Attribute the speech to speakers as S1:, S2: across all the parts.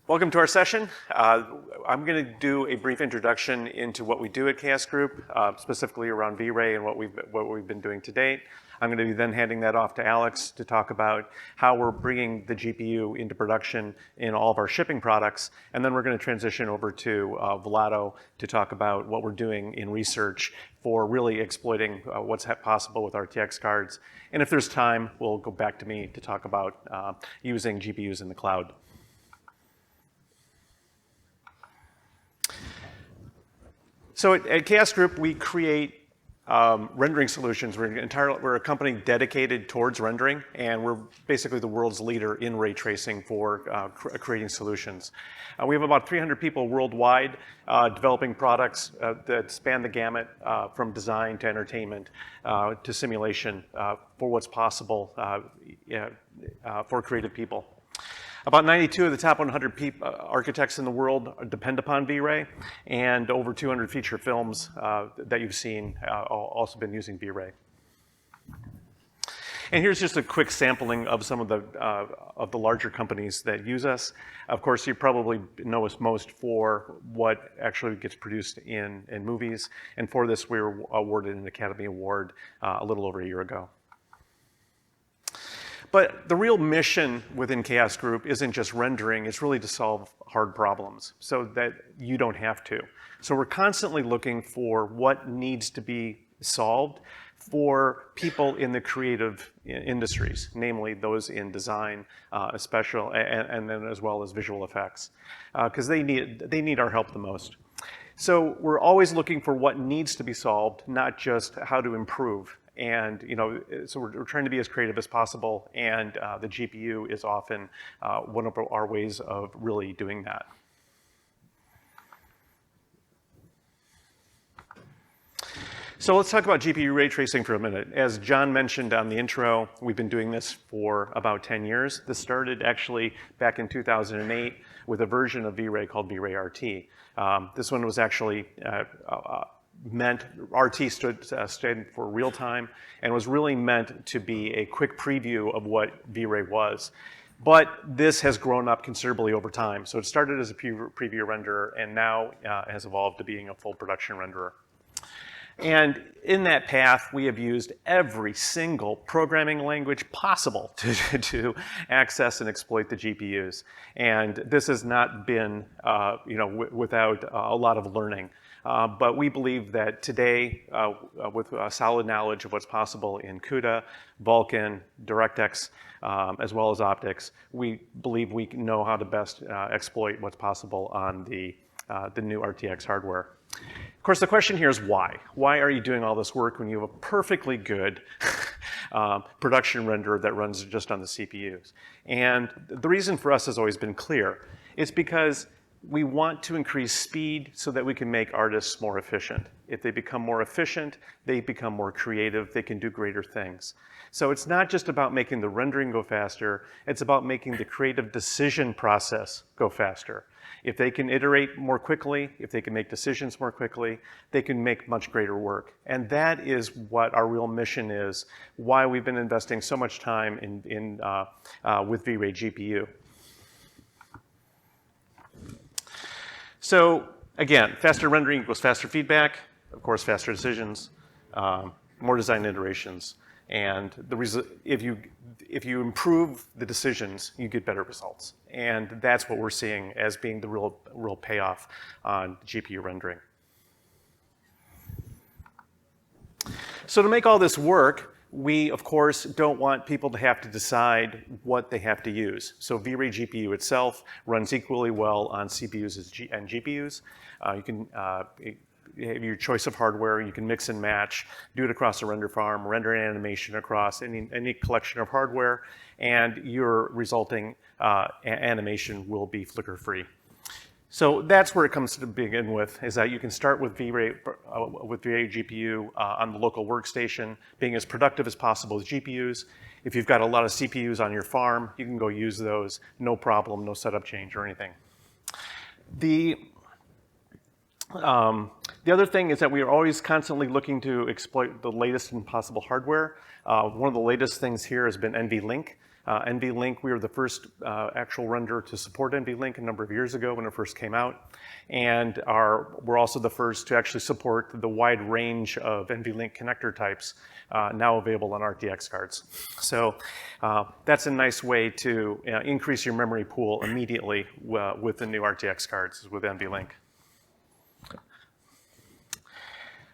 S1: Welcome to our session. I'm going to do a brief introduction into what we do at KS Group, specifically around V-Ray and what we've been doing to date. I'm going to be then handing that off to Alex to talk about how we're bringing the GPU into production in all of our shipping products. And then we're going to transition over to Vlado to talk about what we're doing in research for really exploiting what's possible with RTX cards. And if there's time, we'll go back to me to talk about using GPUs in the cloud. So at KS Group, we create rendering solutions. We're a company dedicated towards rendering, and we're basically the world's leader in ray tracing for creating solutions. We have about 300 people worldwide developing products that span the gamut from design to entertainment to simulation for what's possible for creative people. About 92 of the top 100 architects in the world depend upon V-Ray, and over 200 feature films that you've seen also been using V-Ray. And here's just a quick sampling of some of the larger companies that use us. Of course, you probably know us most for what actually gets produced in movies, and for this we were awarded an Academy Award a little over a year ago. But the real mission within KS Group isn't just rendering, it's really to solve hard problems so that you don't have to. So we're constantly looking for what needs to be solved for people in the creative industries, namely those in design, and then as well as visual effects, because they need our help the most. So we're always looking for what needs to be solved, not just how to improve. And so we're trying to be as creative as possible, and the GPU is often one of our ways of really doing that. So let's talk about GPU ray tracing for a minute. As John mentioned on the intro, we've been doing this for about 10 years. This started actually back in 2008 with a version of V-Ray called V-Ray RT. This one was actually RT stood for real time and was really meant to be a quick preview of what V-Ray was. But this has grown up considerably over time. So it started as a preview renderer and now has evolved to being a full production renderer. And in that path, we have used every single programming language possible to access and exploit the GPUs. And this has not been without a lot of learning. But we believe that today, with a solid knowledge of what's possible in CUDA, Vulkan, DirectX, as well as optics, we believe we know how to best exploit what's possible on the new RTX hardware. Of course, the question here is why? Why are you doing all this work when you have a perfectly good production renderer that runs just on the CPUs? And the reason for us has always been clear. It's because we want to increase speed so that we can make artists more efficient. If they become more efficient, they become more creative, they can do greater things. So it's not just about making the rendering go faster, it's about making the creative decision process go faster. If they can iterate more quickly, if they can make decisions more quickly, they can make much greater work. And that is what our real mission is, why we've been investing so much time with V-Ray GPU. So again, faster rendering equals faster feedback, of course faster decisions, more design iterations, and if you improve the decisions, you get better results. And that's what we're seeing as being the real payoff on GPU rendering. So to make all this work, we, of course, don't want people to have to decide what they have to use. So V-Ray GPU itself runs equally well on CPUs and GPUs. You can have your choice of hardware. You can mix and match, do it across a render farm, render an animation across any collection of hardware, and your resulting animation will be flicker-free. So that's where it comes to begin with, is that you can start with V-Ray GPU on the local workstation, being as productive as possible with GPUs. If you've got a lot of CPUs on your farm, you can go use those, no problem, no setup change or anything. The other thing is that we are always constantly looking to exploit the latest and possible hardware. One of the latest things here has been NVLink. NVLink, we were the first actual renderer to support NVLink a number of years ago when it first came out. And we're also the first to actually support the wide range of NVLink connector types now available on RTX cards. So that's a nice way to increase your memory pool immediately with the new RTX cards with NVLink.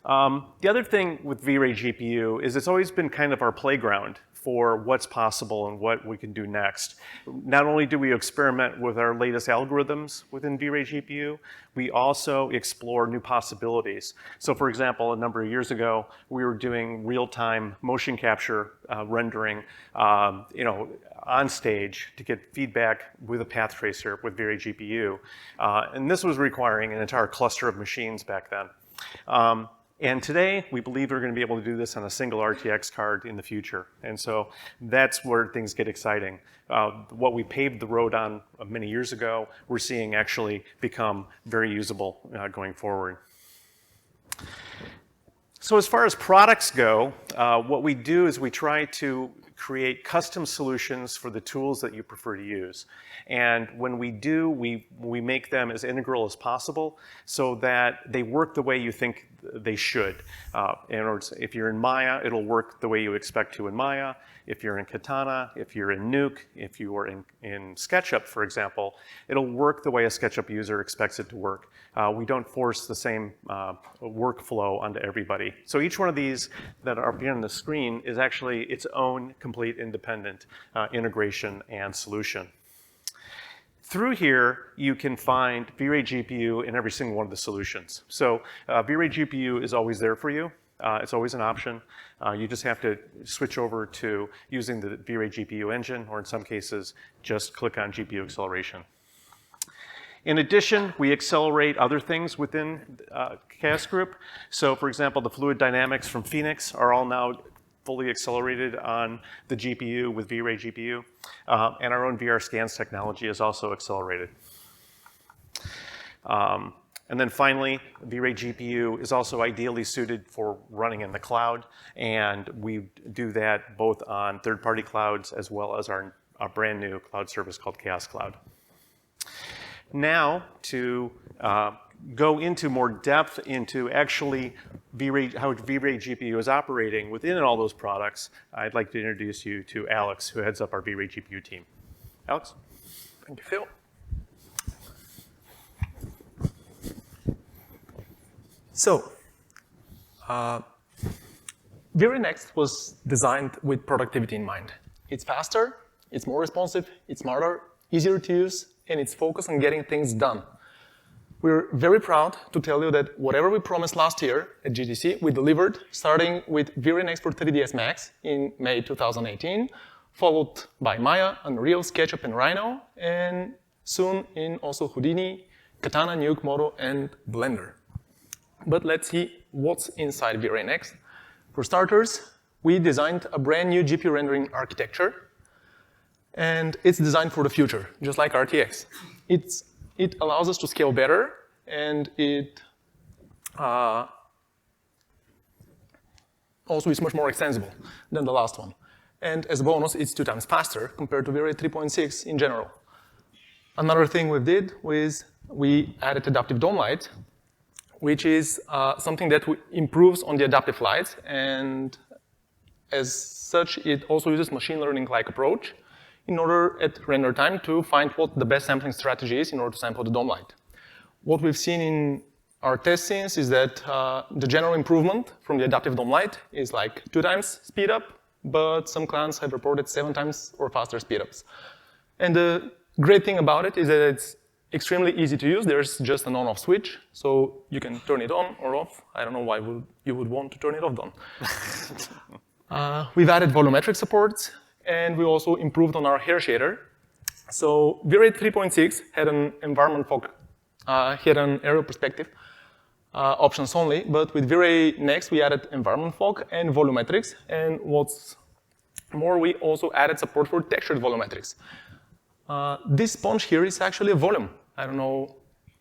S1: The other thing with V-Ray GPU is it's always been kind of our playground for what's possible and what we can do next. Not only do we experiment with our latest algorithms within V-Ray GPU, we also explore new possibilities. So for example, a number of years ago, we were doing real-time motion capture rendering on stage to get feedback with a path tracer with V-Ray GPU. And this was requiring an entire cluster of machines back then. And today, we believe we're going to be able to do this on a single RTX card in the future. And so that's where things get exciting. What we paved the road on many years ago, we're seeing actually become very usable going forward. So as far as products go, what we do is we try to create custom solutions for the tools that you prefer to use. And when we do, we make them as integral as possible so that they work the way you think they should. In other words, if you're in Maya, it'll work the way you expect to in Maya. If you're in Katana, if you're in Nuke, if you are in SketchUp, for example, it'll work the way a SketchUp user expects it to work. We don't force the same workflow onto everybody. So each one of these that are up here on the screen is actually its own complete independent integration and solution. Through here, you can find V-Ray GPU in every single one of the solutions. So V-Ray GPU is always there for you. It's always an option. You just have to switch over to using the V-Ray GPU engine, or in some cases, just click on GPU acceleration. In addition, we accelerate other things within CAS Group. So for example, the fluid dynamics from Phoenix are all now fully accelerated on the GPU with V-Ray GPU. And our own VR scans technology is also accelerated. And then finally, V-Ray GPU is also ideally suited for running in the cloud. And we do that both on third-party clouds as well as our brand new cloud service called Chaos Cloud. Now, to go into more depth into actually how V-Ray GPU is operating within all those products, I'd like to introduce you to Alex, who heads up our V-Ray GPU team. Alex?
S2: Thank you, Phil. So, V-Ray Next was designed with productivity in mind. It's faster, it's more responsive, it's smarter, easier to use, and it's focused on getting things done. We're very proud to tell you that whatever we promised last year at GTC, we delivered, starting with V-Ray Next for 3ds Max in May 2018, followed by Maya, Unreal, SketchUp, and Rhino, and soon in also Houdini, Katana, Nuke, Modo, and Blender. But let's see what's inside V-Ray Next. For starters, we designed a brand new GPU rendering architecture, and it's designed for the future, just like RTX. It allows us to scale better, and it also is much more extensible than the last one. And as a bonus, it's 2 times faster compared to V-Ray 3.6 in general. Another thing we did was we added adaptive dome light, which is something that improves on the adaptive lights, and as such, it also uses machine learning-like approach in order at render time to find what the best sampling strategy is in order to sample the dome light. What we've seen in our test scenes is that the general improvement from the adaptive dome light is like 2 times speed up, but some clients have reported 7 times or faster speedups. And the great thing about it is that it's extremely easy to use. There's just an on-off switch, so you can turn it on or off. I don't know why you would want to turn it off, Don. We've added volumetric supports, and we also improved on our hair shader. So V-Ray 3.6 had an environment fog, had an aerial perspective options only, but with V-Ray Next, we added environment fog and volumetrics, and what's more, we also added support for textured volumetrics. This sponge here is actually a volume. I don't know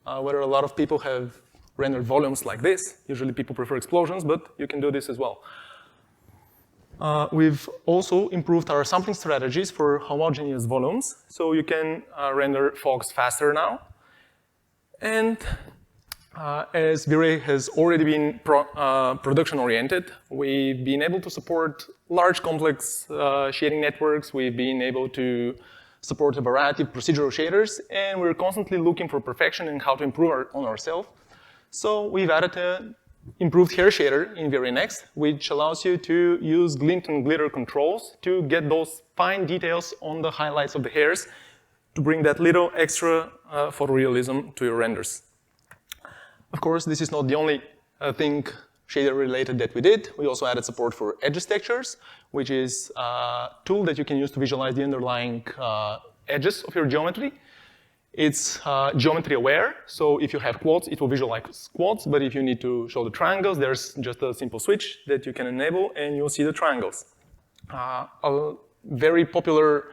S2: whether a lot of people have rendered volumes like this. Usually people prefer explosions, but you can do this as well. We've also improved our sampling strategies for homogeneous volumes, so you can render fogs faster now. And as V-Ray has already been production-oriented, we've been able to support large, complex shading networks. We've been able to support a variety of procedural shaders, and we're constantly looking for perfection and how to improve on ourselves. So we've added an improved hair shader in V-Ray Next, which allows you to use glint and glitter controls to get those fine details on the highlights of the hairs to bring that little extra photorealism to your renders. Of course, this is not the only thing shader-related that we did. We also added support for edges textures, which is a tool that you can use to visualize the underlying edges of your geometry. It's geometry aware, so if you have quads, it will visualize quads, but if you need to show the triangles, there's just a simple switch that you can enable and you'll see the triangles. A very popular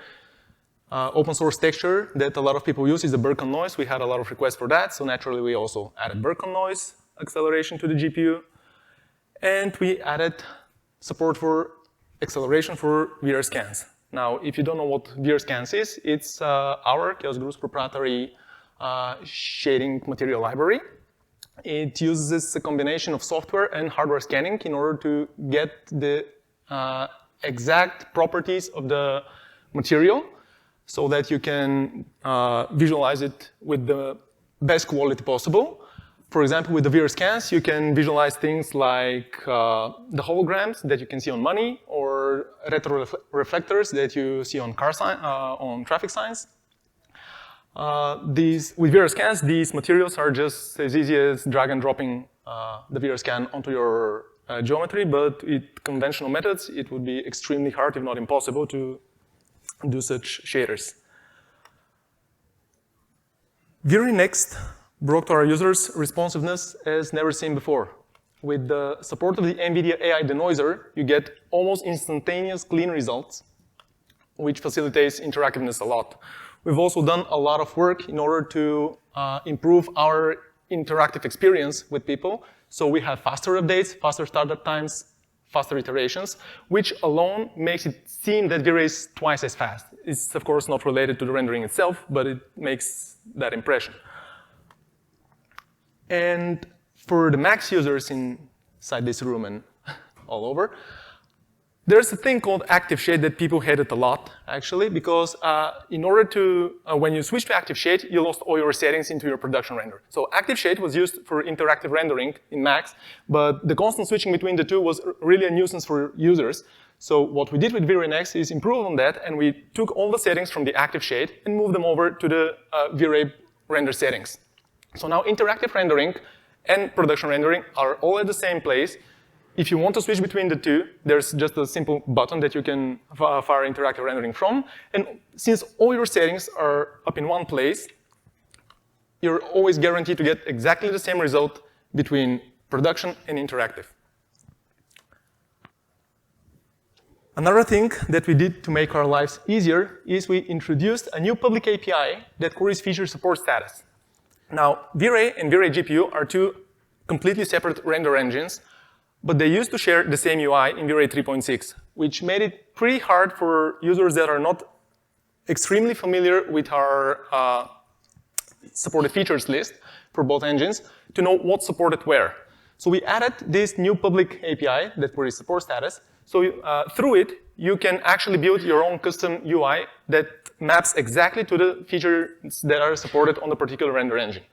S2: open source texture that a lot of people use is the Burcon noise. We had a lot of requests for that, so naturally we also added Burcon noise acceleration to the GPU. And we added support for acceleration for VR scans. Now, if you don't know what VR scans is, it's our Chaos Group's proprietary shading material library. It uses a combination of software and hardware scanning in order to get the exact properties of the material so that you can visualize it with the best quality possible. For example, with the VR scans, you can visualize things like the holograms that you can see on money or retroreflectors that you see on on traffic signs. With VR scans, these materials are just as easy as drag and dropping the VR scan onto your geometry, but with conventional methods, it would be extremely hard, if not impossible, to do such shaders. V-Ray Next brought to our users responsiveness as never seen before. With the support of the NVIDIA AI denoiser, you get almost instantaneous clean results, which facilitates interactiveness a lot. We've also done a lot of work in order to improve our interactive experience with people. So we have faster updates, faster startup times, faster iterations, which alone makes it seem that V-Ray is twice as fast. It's of course not related to the rendering itself, but it makes that impression. And for the Max users inside this room and all over, there's a thing called active shade that people hated a lot, actually, because in order to, when you switch to active shade, you lost all your settings into your production render. So active shade was used for interactive rendering in Max, but the constant switching between the two was really a nuisance for users. So what we did with V-Ray Next is improve on that, and we took all the settings from the active shade and moved them over to the V-Ray render settings. So now interactive rendering and production rendering are all at the same place. If you want to switch between the two, there's just a simple button that you can fire interactive rendering from. And since all your settings are up in one place, you're always guaranteed to get exactly the same result between production and interactive. Another thing that we did to make our lives easier is we introduced a new public API that queries feature support status. Now, V-Ray and V-Ray GPU are two completely separate render engines, but they used to share the same UI in V-Ray 3.6, which made it pretty hard for users that are not extremely familiar with our supported features list for both engines to know what's supported where. So we added this new public API that queries support status. So through it, you can actually build your own custom UI that maps exactly to the features that are supported on the particular render engine.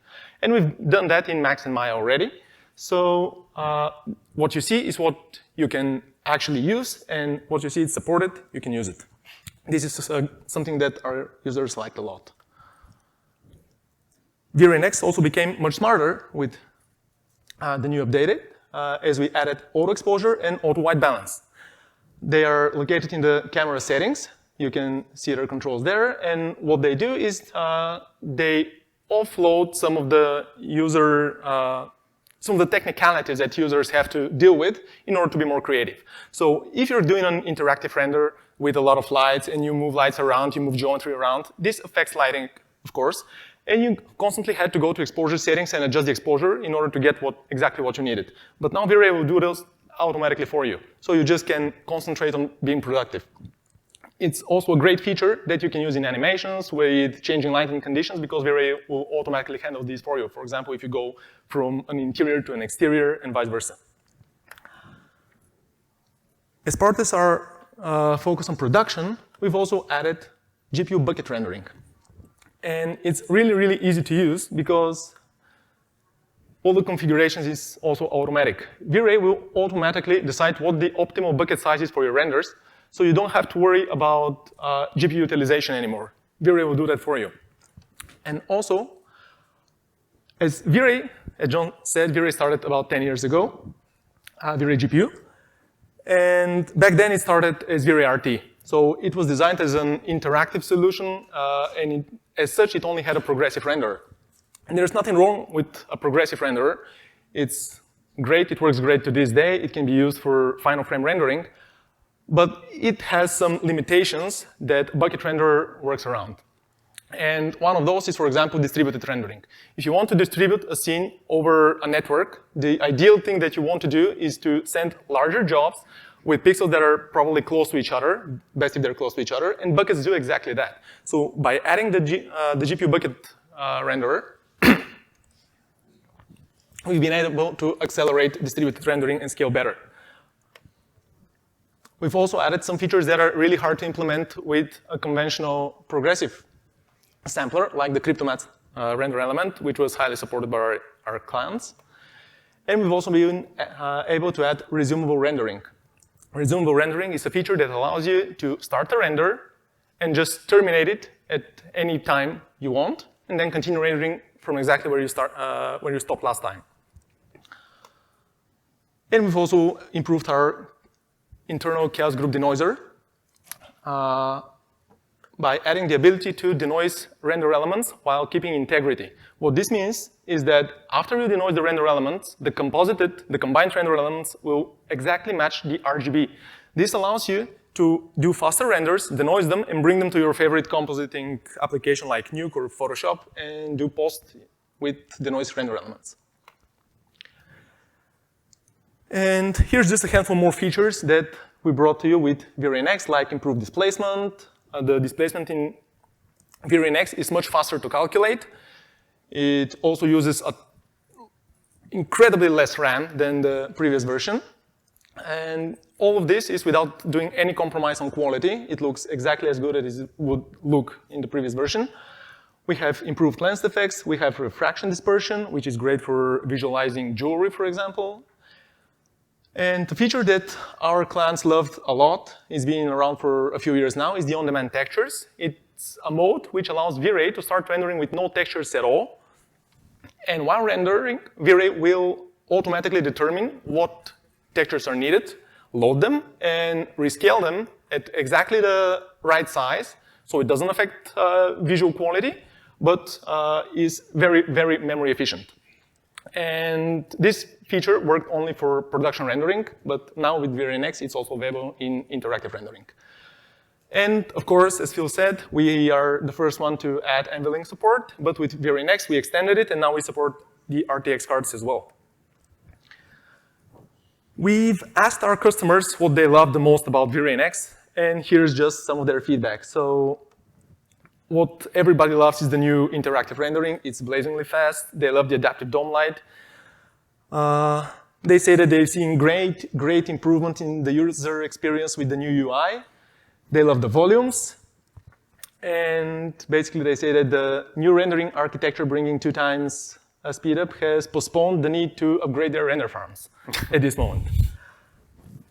S2: And we've done that in Max and Maya already. So what you see is what you can actually use, and what you see is supported, you can use it. This is something that our users liked a lot. V-Ray Next also became much smarter with the new updated, as we added auto exposure and auto white balance. They are located in the camera settings. You can see their controls there, and what they do is they offload some of the technicalities that users have to deal with in order to be more creative. So if you're doing an interactive render with a lot of lights and you move lights around, you move geometry around, this affects lighting, of course, and you constantly had to go to exposure settings and adjust the exposure in order to get exactly what you needed. But now V-Ray will do those automatically for you. So you just can concentrate on being productive. It's also a great feature that you can use in animations with changing lighting conditions because V-Ray will automatically handle these for you. For example, if you go from an interior to an exterior and vice versa. As part of our focus on production, we've also added GPU bucket rendering. And it's really, really easy to use because all the configurations is also automatic. V-Ray will automatically decide what the optimal bucket size is for your renders, so you don't have to worry about GPU utilization anymore. V-Ray will do that for you. And also, as V-Ray, as John said, V-Ray started about 10 years ago, V-Ray GPU. And back then it started as V-Ray RT. So it was designed as an interactive solution, and as such, it only had a progressive renderer. And there's nothing wrong with a progressive renderer. It's great, it works great to this day. It can be used for final frame rendering, but it has some limitations that bucket renderer works around. And one of those is, for example, distributed rendering. If you want to distribute a scene over a network, the ideal thing that you want to do is to send larger jobs with pixels that are probably close to each other, best if they're close to each other, and buckets do exactly that. So by adding the GPU bucket renderer, we've been able to accelerate distributed rendering and scale better. We've also added some features that are really hard to implement with a conventional progressive sampler, like the CryptoMath render element, which was highly supported by our clients. And we've also been able to add resumable rendering. Resumable rendering is a feature that allows you to start a render and just terminate it at any time you want, and then continue rendering from exactly where you stopped last time. And we've also improved our internal chaos group denoiser by adding the ability to denoise render elements while keeping integrity. What this means is that after you denoise the render elements, the combined render elements will exactly match the RGB. This allows you to do faster renders, denoise them, and bring them to your favorite compositing application like Nuke or Photoshop and do post with denoised render elements. And here's just a handful more features that we brought to you with V-Ray Next, like improved displacement. The displacement in V-Ray Next is much faster to calculate. It also uses incredibly less RAM than the previous version. And all of this is without doing any compromise on quality. It looks exactly as good as it would look in the previous version. We have improved lens effects. We have refraction dispersion, which is great for visualizing jewelry, for example. And the feature that our clients loved a lot, is being around for a few years now, is the on-demand textures. It's a mode which allows V-Ray to start rendering with no textures at all. And while rendering, V-Ray will automatically determine what textures are needed, load them, and rescale them at exactly the right size, so it doesn't affect visual quality, but is very, very memory efficient. And this feature worked only for production rendering, but now with V-Ray Next, it's also available in interactive rendering. And of course, as Phil said, we are the first one to add NVLink support, but with V-Ray Next, we extended it, and now we support the RTX cards as well. We've asked our customers what they love the most about V-Ray Next, and here's just some of their feedback. So what everybody loves is the new interactive rendering. It's blazingly fast. They love the adaptive dome light. They say that they've seen great improvement in the user experience with the new UI. They love the volumes. And basically, they say that the new rendering architecture bringing 2 times speed up has postponed the need to upgrade their render farms at this moment.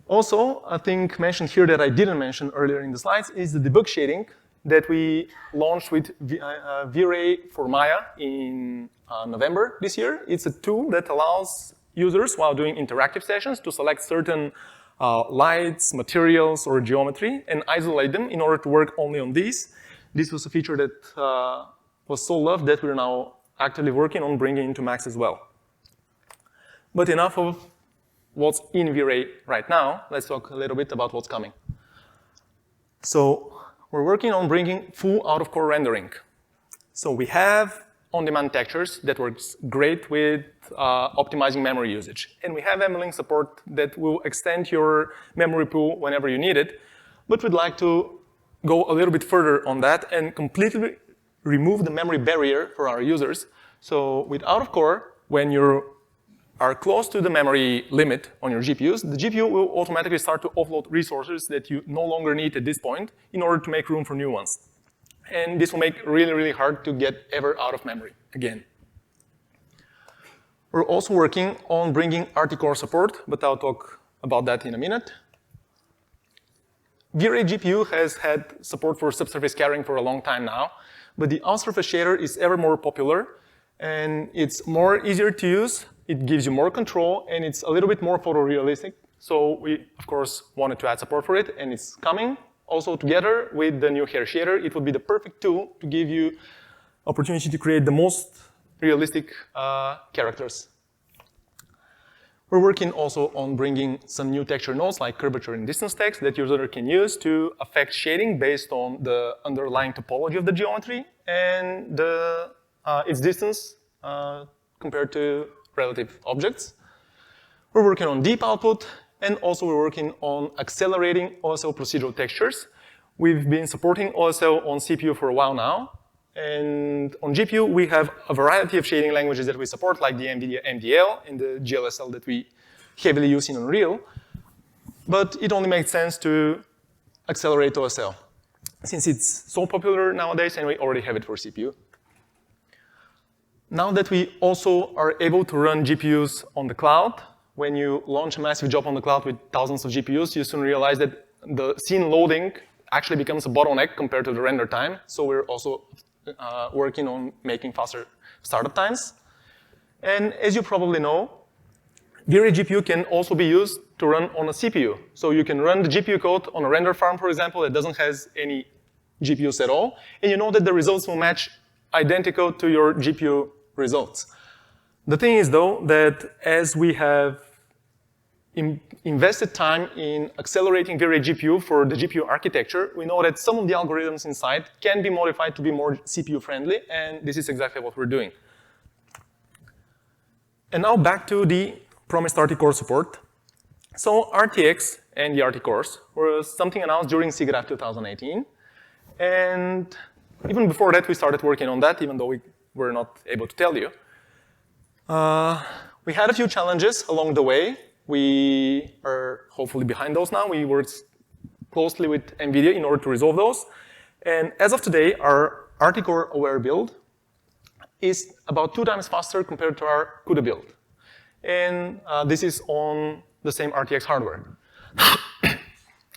S2: Also, a thing mentioned here that I didn't mention earlier in the slides is the debug shading that we launched with V-Ray for Maya in November this year. It's a tool that allows users, while doing interactive sessions, to select certain lights, materials, or geometry and isolate them in order to work only on these. This was a feature that was so loved that we're now actively working on bringing into Max as well. But enough of what's in V-Ray right now. Let's talk a little bit about what's coming. So we're working on bringing full out-of-core rendering. So we have on-demand textures that works great with optimizing memory usage. And we have MLink support that will extend your memory pool whenever you need it, but we'd like to go a little bit further on that and completely remove the memory barrier for our users. So with out-of-core, when you are close to the memory limit on your GPUs, the GPU will automatically start to offload resources that you no longer need at this point in order to make room for new ones. And this will make it really, really hard to get ever out of memory again. We're also working on bringing RT-Core support, but I'll talk about that in a minute. V-Ray GPU has had support for subsurface scattering for a long time now, but the on-surface shader is ever more popular, and it's more easier to use, it gives you more control, and it's a little bit more photorealistic. So we, of course, wanted to add support for it, and it's coming. Also, together with the new hair shader, it would be the perfect tool to give you opportunity to create the most realistic characters. We're working also on bringing some new texture nodes like curvature and distance text that user can use to affect shading based on the underlying topology of the geometry and its distance compared to relative objects. We're working on deep output, and also we're working on accelerating OSL procedural textures. We've been supporting OSL on CPU for a while now, and on GPU we have a variety of shading languages that we support, like the NVIDIA MDL and the GLSL that we heavily use in Unreal, but it only makes sense to accelerate OSL, since it's so popular nowadays and we already have it for CPU. Now that we also are able to run GPUs on the cloud, when you launch a massive job on the cloud with thousands of GPUs, you soon realize that the scene loading actually becomes a bottleneck compared to the render time. So we're also working on making faster startup times. And as you probably know, V-Ray GPU can also be used to run on a CPU. So you can run the GPU code on a render farm, for example, that doesn't have any GPUs at all, and you know that the results will match identical to your GPU results. The thing is, though, that as we have invested time in accelerating V-Ray GPU for the GPU architecture, we know that some of the algorithms inside can be modified to be more CPU friendly, and this is exactly what we're doing. And now back to the promised RT-Core support. So RTX and the RT-Cores was something announced during SIGGRAPH 2018, and even before that we started working on that, even though we were not able to tell you. We had a few challenges along the way. We are hopefully behind those now. We worked closely with NVIDIA in order to resolve those. And as of today, our RT-Core aware build is about 2 times faster compared to our CUDA build. And this is on the same RTX hardware.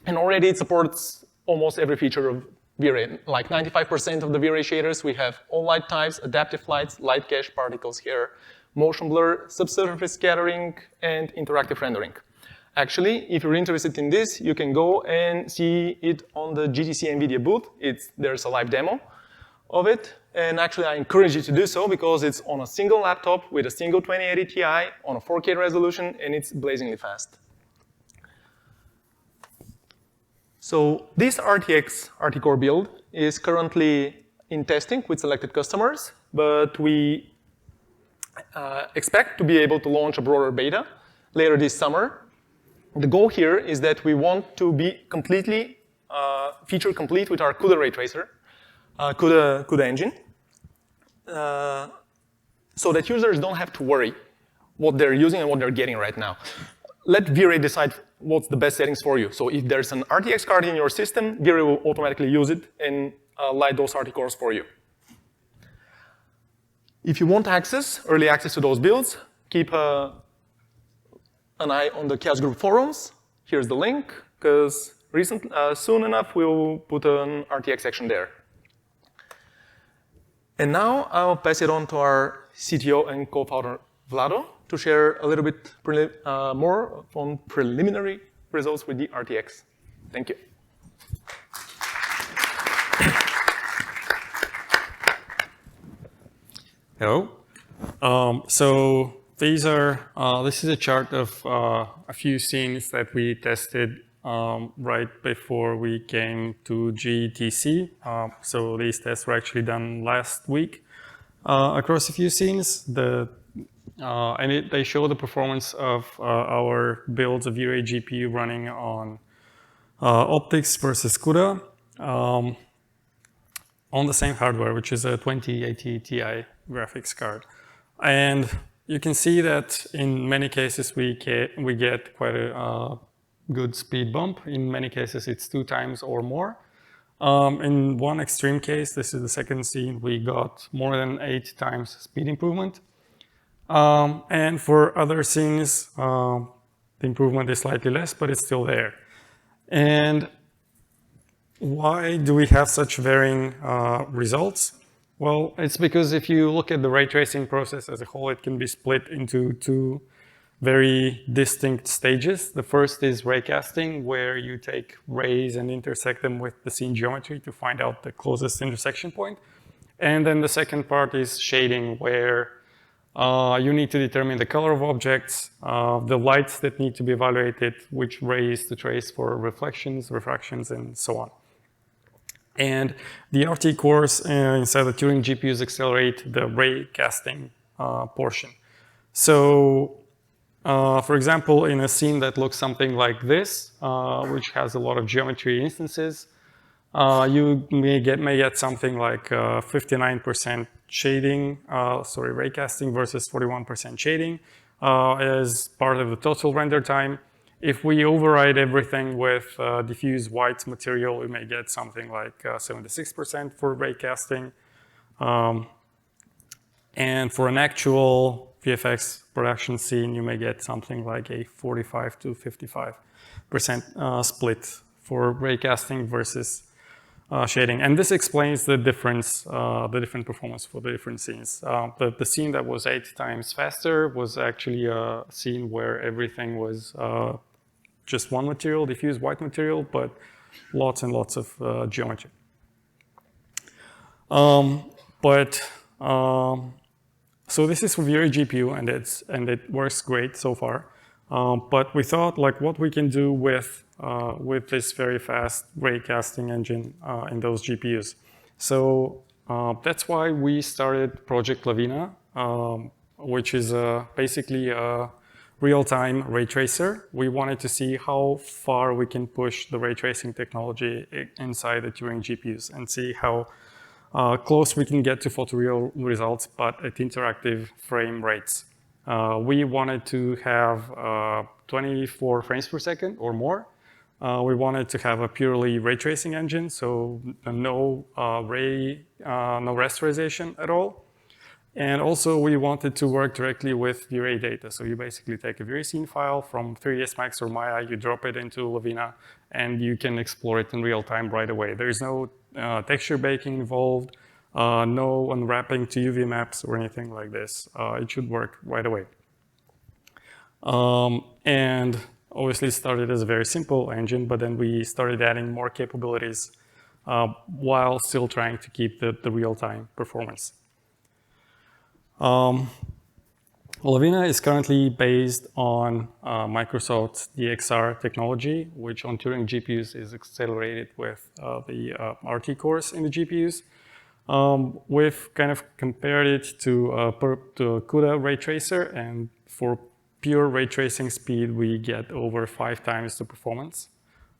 S2: And already it supports almost every feature of V-Ray. Like 95% of the V-Ray shaders, we have all light types, adaptive lights, light cache, particles here, motion blur, subsurface scattering, and interactive rendering. Actually, if you're interested in this, you can go and see it on the GTC NVIDIA booth. There's a live demo of it. And actually, I encourage you to do so because it's on a single laptop with a single 2080 Ti on a 4K resolution, and it's blazingly fast. So this RTX RT-Core build is currently in testing with selected customers, but we expect to be able to launch a broader beta later this summer. The goal here is that we want to be completely feature complete with our CUDA ray tracer, CUDA engine, so that users don't have to worry what they're using and what they're getting right now. Let V-Ray decide what's the best settings for you. So if there's an RTX card in your system, V-Ray will automatically use it and light those RT-Cores for you. If you want early access to those builds, keep an eye on the Chaos Group forums. Here's the link, because soon enough we'll put an RTX section there. And now I'll pass it on to our CTO and co-founder, Vlado, to share a little bit more on preliminary results with the RTX. Thank you.
S3: Hello. So this is a chart of a few scenes that we tested right before we came to GTC. So these tests were actually done last week. across a few scenes. They show the performance of our builds of V-Ray GPU running on optics versus CUDA on the same hardware, which is a 2080 Ti graphics card. And you can see that in many cases we get quite a good speed bump. In many cases it's 2 times or more. In one extreme case, this is the second scene, we got more than 8 times speed improvement. And for other scenes, the improvement is slightly less, but it's still there. And why do we have such varying results? Well, it's because if you look at the ray tracing process as a whole, it can be split into 2 very distinct stages. The first is raycasting, where you take rays and intersect them with the scene geometry to find out the closest intersection point. And then the second part is shading, where you need to determine the color of objects, the lights that need to be evaluated, which rays to trace for reflections, refractions, and so on. And the RT cores inside the Turing GPUs accelerate the ray casting portion. So, for example, in a scene that looks something like this, which has a lot of geometry instances, you may get something like 59% shading, ray casting versus 41% shading as part of the total render time. If we override everything with diffuse white material, we may get something like 76% for ray casting. And for an actual VFX production scene, you may get something like a 45 to 55% split for ray casting versus shading. And this explains the difference, the different performance for the different scenes. The scene that was 8 times faster was actually a scene where everything was just one material, diffuse white material, but lots and lots of geometry. So this is for V-Ray GPU, and it works great so far. But we thought, like, what we can do with this very fast ray casting engine in those GPUs. So that's why we started Project Lavina, which is basically a real-time ray tracer. We wanted to see how far we can push the ray tracing technology inside the Turing GPUs and see how close we can get to photoreal results, but at interactive frame rates. We wanted to have 24 frames per second or more. We wanted to have a purely ray tracing engine, so no rasterization at all. And also we wanted to work directly with V-Ray data. So you basically take a V-Ray scene file from 3ds Max or Maya, you drop it into Lavina, and you can explore it in real time right away. There's no texture baking involved, no unwrapping to UV maps or anything like this. It should work right away. And obviously it started as a very simple engine, but then we started adding more capabilities while still trying to keep the real-time performance. Lavina is currently based on Microsoft's DXR technology, which on Turing GPUs is accelerated with the RT cores in the GPUs. We've kind of compared it to a CUDA ray tracer, and for pure ray tracing speed, we get over 5 times the performance.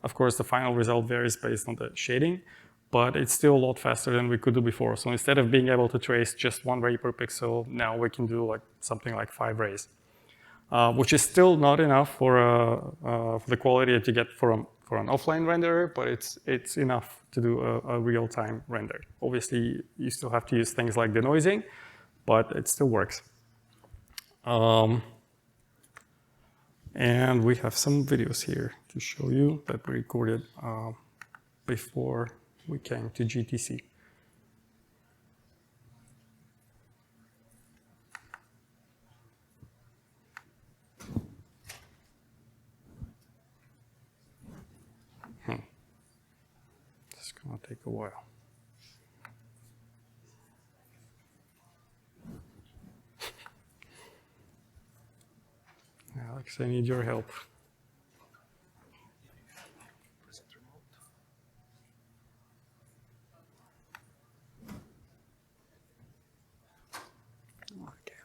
S3: Of course, the final result varies based on the shading, but it's still a lot faster than we could do before. So instead of being able to trace just 1 ray per pixel, now we can do like something like 5 rays, which is still not enough for the quality that you get for an offline renderer, but it's enough to do a real-time render. Obviously, you still have to use things like denoising, but it still works. And we have some videos here to show you that we recorded before we came to GTC. It's gonna take a while. Alex, I need your help.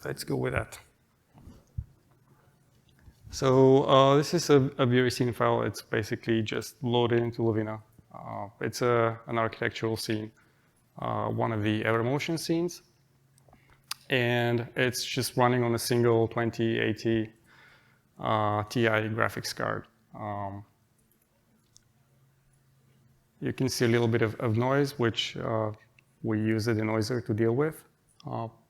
S3: let's go with that. So this is a very scene file. It's basically just loaded into Lavina. It's an architectural scene, one of the AirMotion scenes. And it's just running on a single 2080 Ti graphics card. You can see a little bit of noise, which we use the denoiser to deal with.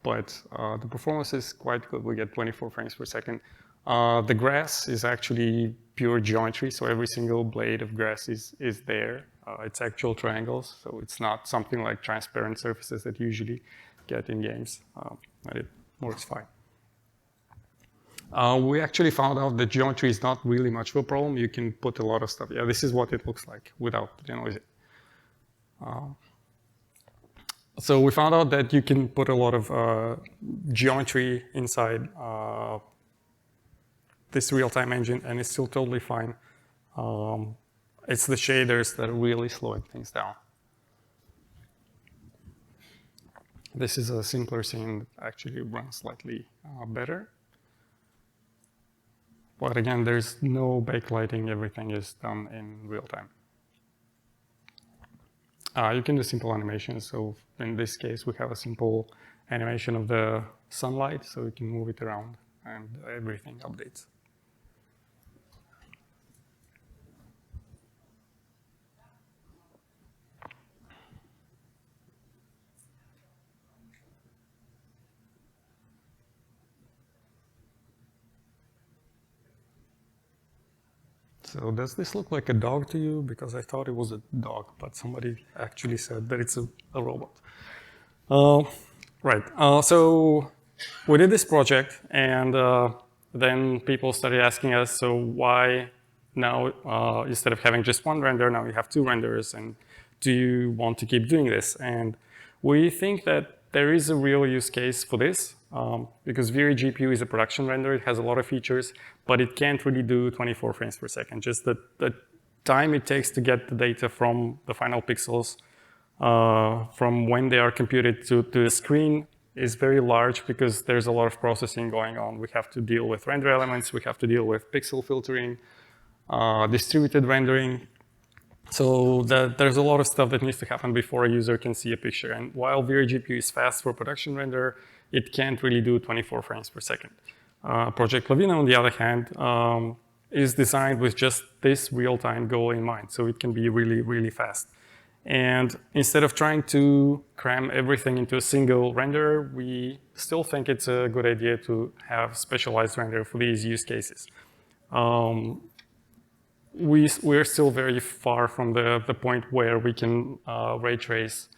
S3: But the performance is quite good. We get 24 frames per second. The grass is actually pure geometry, so every single blade of grass is there. It's actual triangles, so it's not something like transparent surfaces that you usually get in games, and it works fine. We actually found out that geometry is not really much of a problem. You can put a lot of stuff. Yeah, this is what it looks like without the denoising. So we found out that you can put a lot of geometry inside this real-time engine, and it's still totally fine. It's the shaders that are really slowing things down. This is a simpler scene that actually runs slightly better. But again, there's no backlighting. Everything is done in real time. You can do simple animations. So in this case, we have a simple animation of the sunlight, so we can move it around, and everything updates. So does this look like a dog to you? Because I thought it was a dog, but somebody actually said that it's a robot. Right, so we did this project, and then people started asking us, so why now, instead of having just one render, now you have two renders, and do you want to keep doing this? And we think that there is a real use case for this, because V-Ray GPU is a production render. It has a lot of features, but it can't really do 24 frames per second. Just the time it takes to get the data from the final pixels, from when they are computed to the screen, is very large because there's a lot of processing going on. We have to deal with render elements. We have to deal with pixel filtering, distributed rendering. So there's a lot of stuff that needs to happen before a user can see a picture. And while V-Ray GPU is fast for production render, it can't really do 24 frames per second. Project Lavina, on the other hand, is designed with just this real-time goal in mind. So it can be really, really fast. And instead of trying to cram everything into a single render, we still think it's a good idea to have specialized render for these use cases. We're still very far from the point where we can ray trace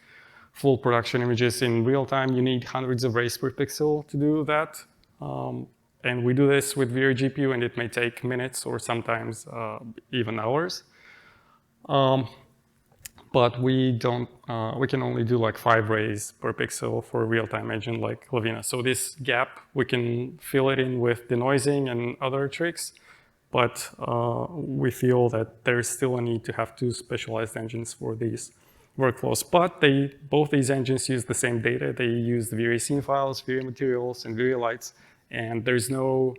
S3: full production images in real time. You need hundreds of rays per pixel to do that. And we do this with V-Ray GPU, and it may take minutes or sometimes even hours. But we can only do like 5 rays per pixel for a real-time engine like Lavina. So this gap, we can fill it in with denoising and other tricks. But we feel that there's still a need to have two specialized engines for these workflows. But both these engines use the same data. They use the V-Ray scene files, V-Ray materials, and V-Ray lights. And there's no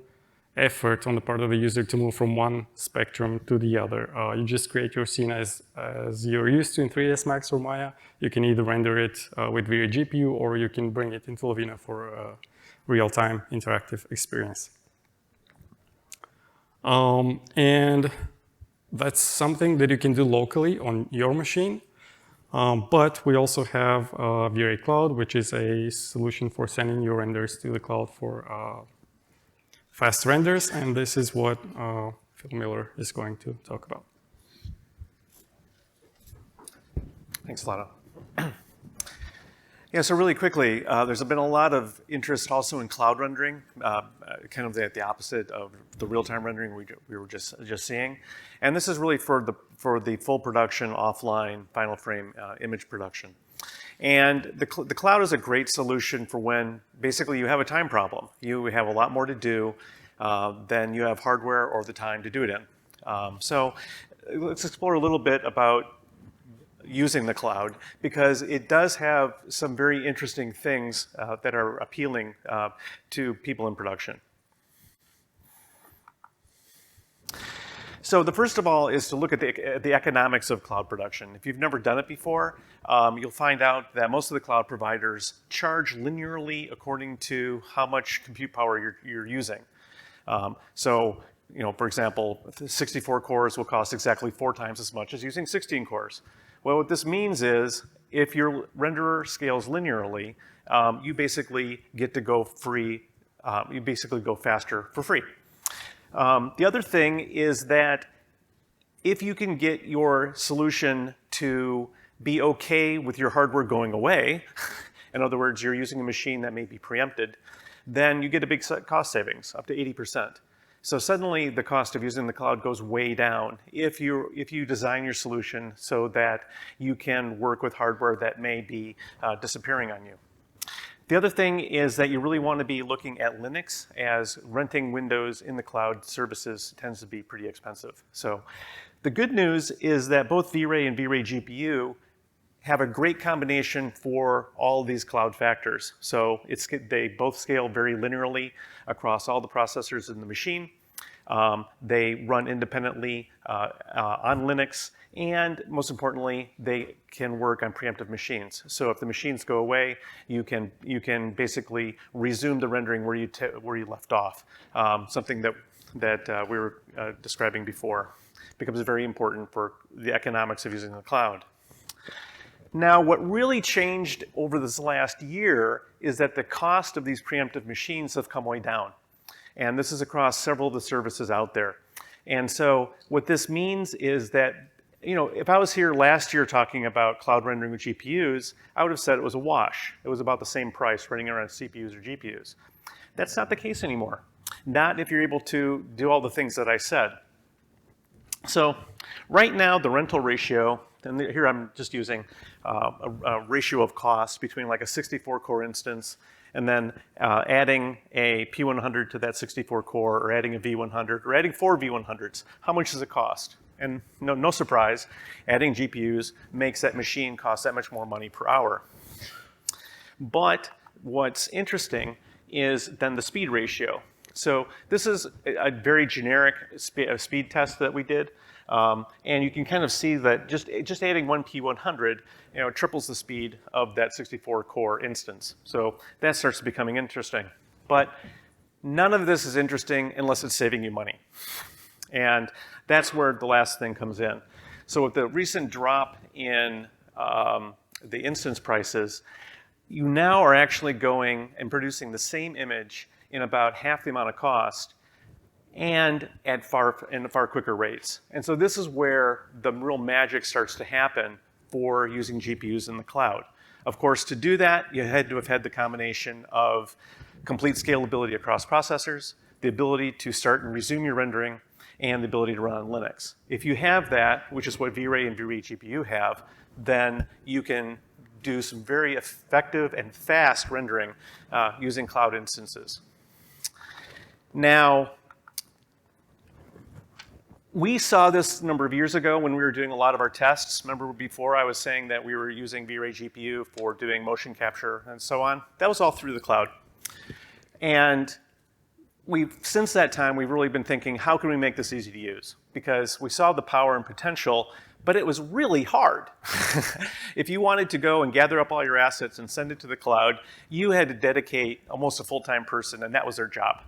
S3: effort on the part of the user to move from one spectrum to the other. You just create your scene as you're used to in 3ds Max or Maya. You can either render it with V-Ray GPU, or you can bring it into Lavina for a real-time interactive experience. And that's something that you can do locally on your machine. But we also have V-Ray Cloud, which is a solution for sending your renders to the cloud for fast renders. And this is what Phil Miller is going to talk about.
S1: Thanks, Vlado. Yeah, so really quickly, there's been a lot of interest also in cloud rendering, kind of the opposite of the real-time rendering we were just seeing. And this is really for the full production, offline, final frame image production. And the cloud is a great solution for when basically you have a time problem. You have a lot more to do than you have hardware or the time to do it in. So let's explore a little bit about using the cloud because it does have some very interesting things that are appealing to people in production. So the first of all is to look at the economics of cloud production. If you've never done it before, you'll find out that most of the cloud providers charge linearly according to how much compute power you're using. So, for example, 64 cores will cost exactly 4 times as much as using 16 cores. Well, what this means is if your renderer scales linearly, you basically get to go free. You basically go faster for free. The other thing is that if you can get your solution to be okay with your hardware going away, in other words, you're using a machine that may be preempted, then you get a big cost savings, up to 80%. So suddenly the cost of using the cloud goes way down if you design your solution so that you can work with hardware that may be disappearing on you. The other thing is that you really want to be looking at Linux, as renting Windows in the cloud services tends to be pretty expensive. So the good news is that both V-Ray and V-Ray GPU have a great combination for all of these cloud factors. So they both scale very linearly across all the processors in the machine. They run independently on Linux, and most importantly, they can work on preemptive machines. So if the machines go away, you can basically resume the rendering where you left off. Something that we were describing before becomes very important for the economics of using the cloud. Now, what really changed over this last year is that the cost of these preemptive machines have come way down. And this is across several of the services out there. And so what this means is that, if I was here last year talking about cloud rendering with GPUs, I would have said it was a wash. It was about the same price running around CPUs or GPUs. That's not the case anymore. Not if you're able to do all the things that I said. So right now, the rental ratio, and here I'm just using a ratio of cost between like a 64-core instance and then adding a P100 to that 64 core, or adding a V100, or adding 4 V100s. How much does it cost? And no surprise, adding GPUs makes that machine cost that much more money per hour. But what's interesting is then the speed ratio. So this is a very generic speed test that we did. And you can kind of see that just adding one P100, triples the speed of that 64-core instance. So that starts becoming interesting. But none of this is interesting unless it's saving you money. And that's where the last thing comes in. So with the recent drop in the instance prices, you now are actually going and producing the same image in about half the amount of cost and at far quicker rates. And so this is where the real magic starts to happen for using GPUs in the cloud. Of course, to do that, you had to have had the combination of complete scalability across processors, the ability to start and resume your rendering, and the ability to run on Linux. If you have that, which is what V-Ray and V-Ray GPU have, then you can do some very effective and fast rendering using cloud instances. Now, we saw this a number of years ago when we were doing a lot of our tests. Remember before I was saying that we were using V-Ray GPU for doing motion capture and so on? That was all through the cloud. And since that time, we've really been thinking, how can we make this easy to use? Because we saw the power and potential, but it was really hard. If you wanted to go and gather up all your assets and send it to the cloud, you had to dedicate almost a full-time person, and that was their job.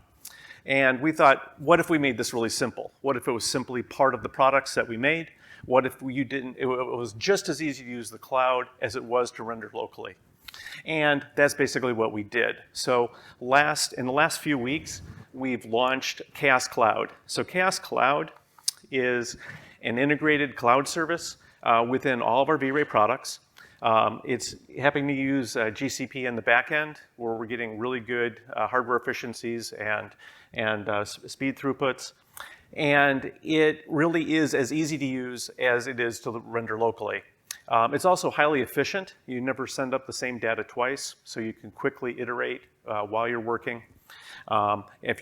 S1: And we thought, what if we made this really simple? What if it was simply part of the products that we made? What if it was just as easy to use the cloud as it was to render locally? And that's basically what we did. So in the last few weeks, we've launched Chaos Cloud. So Chaos Cloud is an integrated cloud service within all of our V-Ray products. It's happening to use GCP in the back end, where we're getting really good hardware efficiencies and speed throughputs. And it really is as easy to use as it is to render locally. It's also highly efficient. You never send up the same data twice, so you can quickly iterate while you're working. If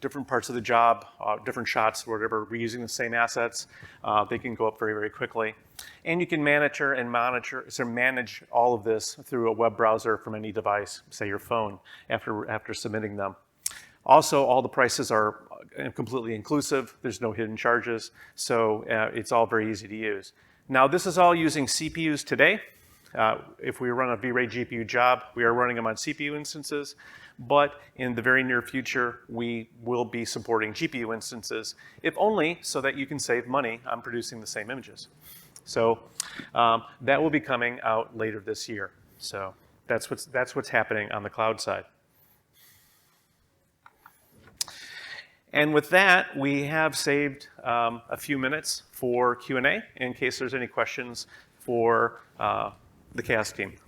S1: different parts of the job, different shots, whatever, reusing the same assets, they can go up very, very quickly. And you can manage all of this through a web browser from any device, say your phone, after submitting them. Also, all the prices are completely inclusive. There's no hidden charges, so it's all very easy to use. Now, this is all using CPUs today. If we run a V-Ray GPU job, we are running them on CPU instances, but in the very near future, we will be supporting GPU instances, if only so that you can save money on producing the same images. So that will be coming out later this year. So that's what's happening on the cloud side. And with that, we have saved a few minutes for Q&A in case there's any questions for the CHAOS team.